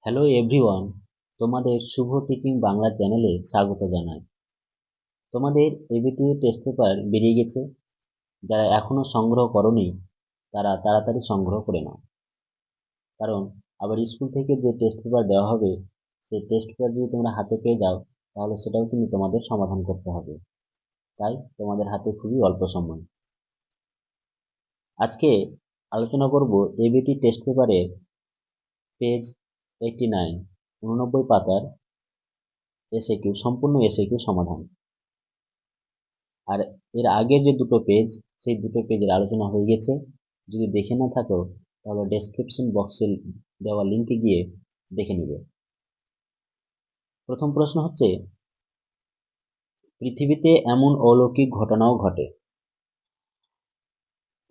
Hello everyone, তোমাদের শুভ teaching Bangla চ্যানেলে স্বাগত জানাই। তোমাদের এবিটি টেস্ট পেপার বেরিয়ে গেছে। যারা এখনো সংগ্রহ করনি তারা তাড়াতাড়ি সংগ্রহ করে নাও, কারণ আবার স্কুল থেকে যে টেস্ট পেপার দেওয়া হবে সেই টেস্ট পেপার যদি তোমরা হাতে পেয়ে যাও তাহলে সেটাও কিন্তু তোমাদের সমাধান করতে হবে। তাই তোমাদের হাতে খুবই অল্প সময়। আজকে আলোচনা করব এবিটি টেস্ট পেপারের পেজ 89 89 পাতার এসএকিউ, সম্পূর্ণ এসএকিউ সমাধান। আর এর আগের যে দুটো পেজ, সেই দুটো পেজের আলোচনা হয়ে গেছে। যদি দেখে না থাকো তাহলে ডেসক্রিপশন বক্সে দেওয়া লিঙ্কে গিয়ে দেখে নিবে। প্রথম প্রশ্ন হচ্ছে, পৃথিবীতে এমন অলৌকিক ঘটনাও ঘটে।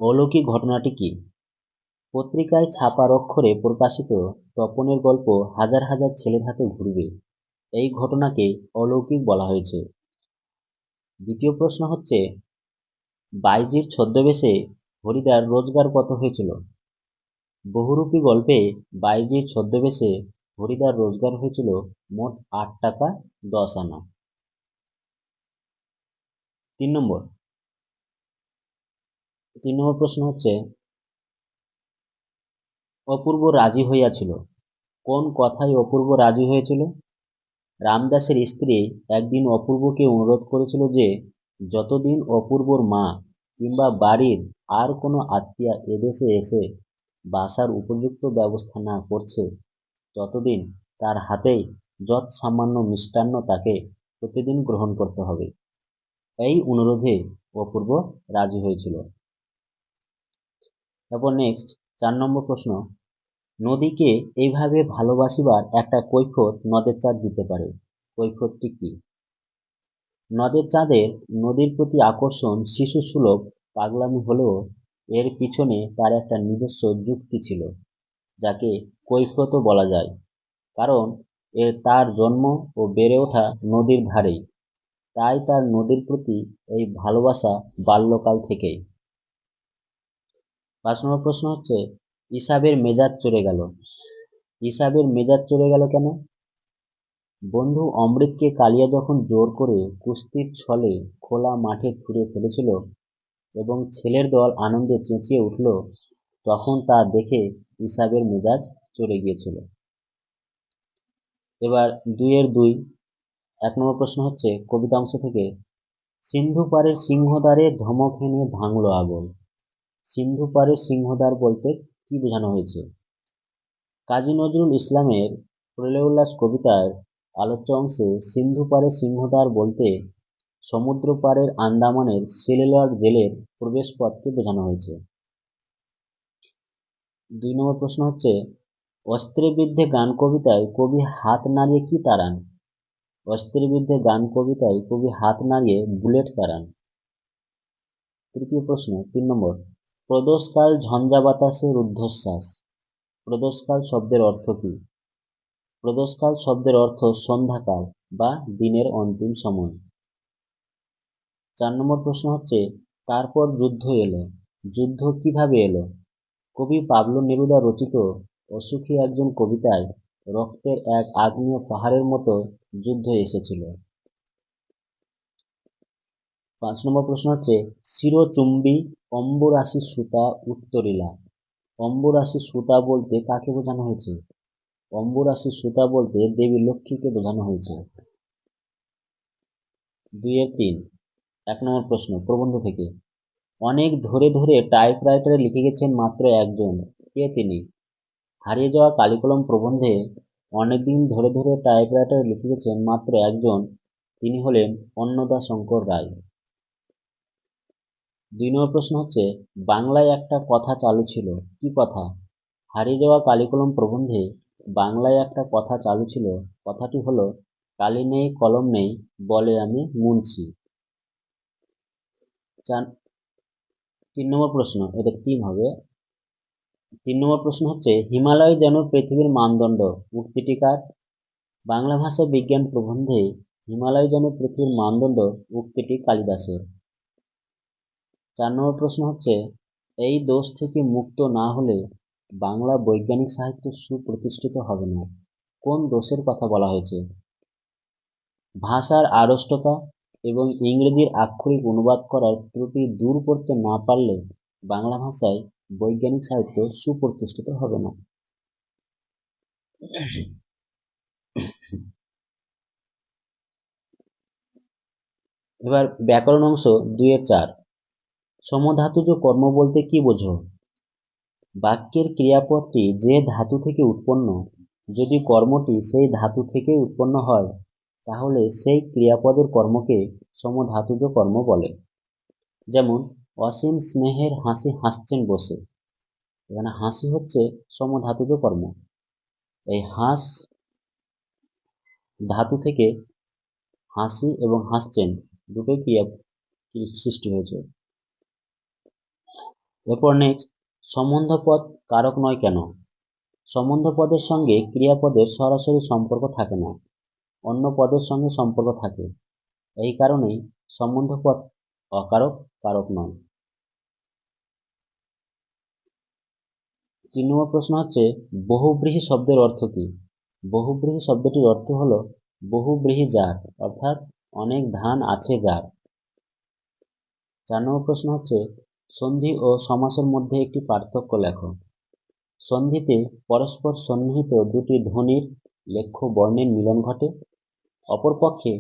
অলৌকিক ঘটনাটি কি? পত্রিকায় ছাপার অক্ষরে প্রকাশিত তপনের গল্প হাজার হাজার ছেলের হাতে ঘুরবে, এই ঘটনাকে অলৌকিক বলা হয়েছে। দ্বিতীয় প্রশ্ন হচ্ছে, বাইজির ছদ্মবেশে হরিদার রোজগার কত হয়েছিল? বহুরূপী গল্পে বাইজির ছদ্মবেশে হরিদার রোজগার হয়েছিল মোট 8 টাকা 10 আনা। 3 নম্বর প্রশ্ন হচ্ছে, অপূর্ব রাজি হইয়াছিল। কোন কথায় অপূর্ব রাজি হয়েছিল? রামদাসের স্ত্রী একদিন অপূর্বকে অনুরোধ করেছিল যে যতদিন অপূর্বর মা কিংবা বাড়ির আর কোনো আত্মীয়া এদেশে এসে বাসার উপযুক্ত ব্যবস্থা না করছে ততদিন তার হাতেই যৎ সামান্য মিষ্টান্ন তাকে প্রতিদিন গ্রহণ করতে হবে। এই অনুরোধে অপূর্ব রাজি হয়েছিল। তারপর নেক্সট 4 নম্বর প্রশ্ন, নদীকে এইভাবে ভালোবাসিবার একটা কৈফিয়ত নদের চাঁদ দিতে পারে, কৈফিয়তটি কি? নদের চাঁদের নদীর প্রতি আকর্ষণ শিশুসুলভ পাগলামি হলেও এর পিছনে তার একটা নিজস্ব যুক্তি ছিল, যাকে কৈফিয়তও বলা যায়, কারণ তার জন্ম ও বেড়ে ওঠা নদীর ধারেই, তাই তার নদীর প্রতি এই ভালোবাসা বাল্যকাল থেকেই। 5 নম্বর প্রশ্ন হচ্ছে, ইসাবের মেজাজ চড়ে গেল। ইসাবের মেজাজ চড়ে গেল কেন? বন্ধু অমৃতকে কালিয়া যখন জোর করে কুস্তির ছলে খোলা মাঠে ছুঁড়ে ফেলেছিল এবং ছেলের দল আনন্দে চেঁচিয়ে উঠল, তখন তা দেখে ইসাবের মেজাজ চড়ে গিয়েছিল। এবার 2-2। 1 নম্বর প্রশ্ন হচ্ছে কবিতা অংশ থেকে, সিন্ধু পারের সিংহদ্বারে ধমক হেনে ভাঙল আগুন। সিন্ধু পারের সিংহদ্বার বলতে কি বোঝানো হয়েছে? কাজী নজরুল ইসলামের প্রলয় উল্লাস কবিতার আলোচ্য অংশে সিন্ধু পারের সিংহদ্বার বলতে সমুদ্র পারের আন্দামানের সেলুলার জেলের প্রবেশপথকে বোঝানো হয়েছে। 2 নম্বর প্রশ্ন হচ্ছে, অস্ত্রের বিরুদ্ধে গান কবিতায় কবি হাত নাড়িয়ে কি তাড়ান? অস্ত্রের বিরুদ্ধে গান কবিতায় কবি হাত নাড়িয়ে বুলেট তাড়ান। তৃতীয় প্রশ্ন 3 নম্বর, প্রদোষকাল ঝঞ্ঝা বাতাসে রুদ্ধশ্বাস। প্রদোষকাল শব্দের অর্থ কি? প্রদোষকাল শব্দের অর্থ সন্ধ্যাকাল বা দিনের অন্তিম সময়। 4 নম্বর প্রশ্ন হচ্ছে, তারপর যুদ্ধ এলো। যুদ্ধ কিভাবে এলো? কবি পাবলো নেরুদা রচিত অসুখী একজন কবিতায় রক্তের এক আগ্নেয় পাহাড়ের মতো যুদ্ধ এসেছিল। 5 নম্বর প্রশ্ন হচ্ছে, চিরচুম্বী অম্বুরাশি সুতা উত্তরিলা। অম্বুরাশি সুতা বলতে কাকে বোঝানো হয়েছে? অম্বুরাশি সুতা বলতে দেবী লক্ষ্মীকে বোঝানো হয়েছে। 2-3। 1 নম্বর প্রশ্ন প্রবন্ধ থেকে, অনেক ধরে ধরে টাইপরাইটারে লিখে গেছেন মাত্র একজন, কে তিনি? হারিয়ে যাওয়া কালিকলম প্রবন্ধে অনেকদিন ধরে ধরে টাইপরাইটারে লিখে গেছেন মাত্র একজন, তিনি হলেন অন্নদাশঙ্কর রায়। 2 নম্বর প্রশ্ন হচ্ছে, বাংলায় একটা কথা চালু ছিল, কি কথা? হারিয়ে যাওয়া কালিকলম প্রবন্ধে বাংলায় একটা কথা চালু ছিল, কথাটি হলো, কালি নেই কলম নেই বলে আমি মুন্সি। 3 নম্বর প্রশ্ন, এটা 3 হবে। 3 নম্বর প্রশ্ন হচ্ছে, হিমালয় যেন পৃথিবীর মানদণ্ড, উক্তিটি কার? বাংলা ভাষা বিজ্ঞান প্রবন্ধে হিমালয় যেন পৃথিবীর মানদণ্ড, উক্তিটি কালিদাসের। 4 নম্বর প্রশ্ন হচ্ছে, এই দোষ থেকে মুক্ত না হলে বাংলা বৈজ্ঞানিক সাহিত্য সুপ্রতিষ্ঠিত হবে না, কোন দোষের কথা বলা হয়েছে? ভাষার আড়ষ্টতা এবং ইংরেজির আক্ষরিক অনুবাদ করার ত্রুটি দূর করতে না পারলে বাংলা ভাষায় বৈজ্ঞানিক সাহিত্য সুপ্রতিষ্ঠিত হবে না। এবার ব্যাকরণ অংশ 2-4। সমধাতুজ কর্ম বলতে কি বোঝো? বাক্যের ক্রিয়াপদটি যে ধাতু থেকে উৎপন্ন, যদি কর্মটি সেই ধাতু থেকেই উৎপন্ন হয়, তাহলে সেই ক্রিয়াপদের কর্মকে সমধাতুজ কর্ম বলে। যেমন অসীম স্নেহের হাসি হাসছেন বসে, এখানে হাসি হচ্ছে সমধাতুজ কর্ম। এই হাস ধাতু থেকে হাসি এবং হাসছেন দুটোই ক্রিয়া সৃষ্টি হয়েছে। এরপর নেক্সট, সম্বন্ধপদ কারক নয় কেন? সম্বন্ধপদের সঙ্গে ক্রিয়াপদের সরাসরি সম্পর্ক থাকে না, অন্য পদের সঙ্গে সম্পর্ক থাকে। এই কারণেই সম্বন্ধপদ অকারক, কারক নয়। 3 নম্বর প্রশ্ন হচ্ছে, বহুব্রীহি শব্দের অর্থ কি? বহুব্রীহি শব্দটির অর্থ হলো বহুব্রীহি যার, অর্থাৎ অনেক ধান আছে যার। 4 নম্বর প্রশ্ন হচ্ছে, সন্ধি ও সমাসের মধ্যে একটি পার্থক্য লেখো। সন্ধিতে পরস্পর সন্নিহিত দুটি ধ্বনির লেখ্য বর্ণের মিলন ঘটে, অপরপক্ষে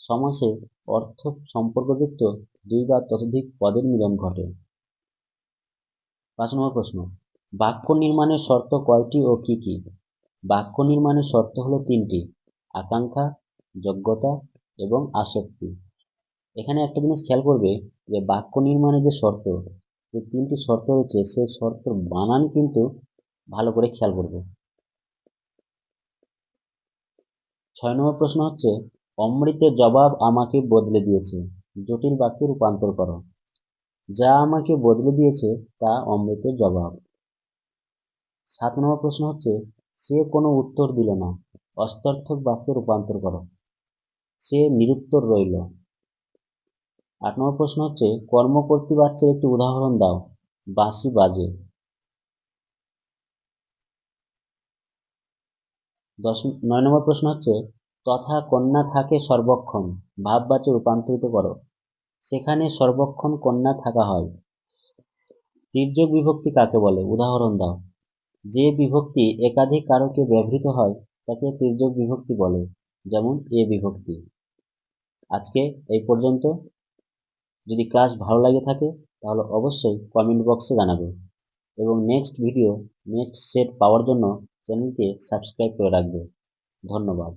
সমাসে অর্থ সম্পর্কযুক্ত 2 বা ততোধিক পদের মিলন ঘটে। 5 নম্বর প্রশ্ন, বাক্য নির্মাণের শর্ত কয়টি ও কি কি? বাক্য নির্মাণের শর্ত হলো 3টি: আকাঙ্ক্ষা, যোগ্যতা এবং আসক্তি। এখানে একটা জিনিস খেয়াল করবে যে বাক্য নির্মাণের যে শর্ত, যে 3টি শর্ত রয়েছে, সেই শর্ত বানান কিন্তু ভালো করে খেয়াল করবে। 6 নম্বর প্রশ্ন হচ্ছে, অমৃতের জবাব আমাকে বদলে দিয়েছে, জটিল বাক্যে রূপান্তর করো। যা আমাকে বদলে দিয়েছে তা অমৃতের জবাব। 7 নম্বর প্রশ্ন হচ্ছে, সে কোনো উত্তর দিল না, অস্তার্থক বাক্যে রূপান্তর করো। সে নিরুত্তর রইল। 8 নম্বর প্রশ্ন হচ্ছে, কর্মকর্তৃ বাচ্চার একটি উদাহরণ দাও। বাঁশি বাজে। 9 নম্বর প্রশ্ন হচ্ছে, তথা কন্যা থাকে সর্বক্ষণ, ভাববাচ্যে রূপান্তরিত করো। সেখানে সর্বক্ষণ কন্যা থাকা হয়। তির্যক বিভক্তি কাকে বলে? উদাহরণ দাও। যে বিভক্তি একাধিক কারকে ব্যবহৃত হয় তাকে তির্যক বিভক্তি বলে, যেমন এ বিভক্তি। আজকে এই পর্যন্ত। যদি ক্লাস ভালো লাগে থাকে তাহলে অবশ্যই কমেন্ট বক্সে জানাবে, এবং নেক্সট ভিডিও, নেক্সট সেট পাওয়ার জন্য চ্যানেলকে সাবস্ক্রাইব করে রাখবে। ধন্যবাদ।